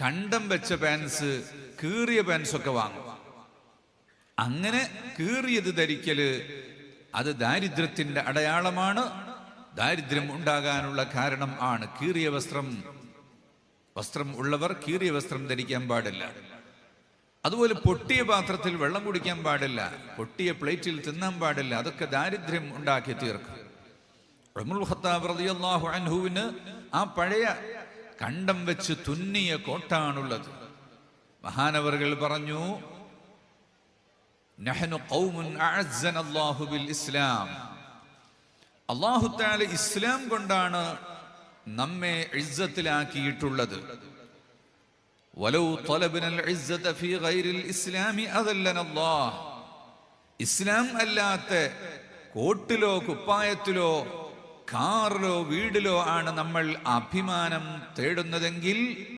കണ്ടം വെച്ച പാൻസ്, കീറിയ പാൻസൊക്കെ വാങ്ങും. അങ്ങനെ കീറിയത് ധരിക്കല് അത് ദാരിദ്ര്യത്തിന്റെ അടയാളമാണ്, ദാരിദ്ര്യം ഉണ്ടാകാനുള്ള കാരണം ആണ്. കീറിയ വസ്ത്രം ഉള്ളവർ കീറിയ വസ്ത്രം ധരിക്കാൻ പാടില്ല. അതുപോലെ പൊട്ടിയ പാത്രത്തിൽ വെള്ളം കുടിക്കാൻ പാടില്ല, പൊട്ടിയ പ്ലേറ്റിൽ തിന്നാൻ പാടില്ല. അതൊക്കെ ദാരിദ്ര്യം ഉണ്ടാക്കി തീർക്കും. ഉമർ ഖത്താബ് റളിയല്ലാഹു അൻഹുവിന് ആ പഴയ കണ്ടം വെച്ച് തുന്നിയ കോട്ടാണുള്ളത്. മഹാനവറുകൾ പറഞ്ഞു, നഹ്നു ഖൗമുൻ അഅസ്സനല്ലാഹു ബിൽ ഇസ്ലാം. അല്ലാഹു തആല ഇസ്ലാം കൊണ്ടാണ് നമ്മെ ഇസ്സത്തിലാക്കിയിട്ടുള്ളത്. വലൗ തലബ്നൽ ഇസ്സത ഫീ ഗൈറിൽ ഇസ്ലാമി അദല്ലനല്ലാഹ്. ഇസ്ലാം അല്ലാത്ത കോട്ടിലോ കുപ്പായത്തിലോ കാറിലോ വീടിലോ ആണ് നമ്മൾ അഭിമാനം തേടുന്നതെങ്കിൽ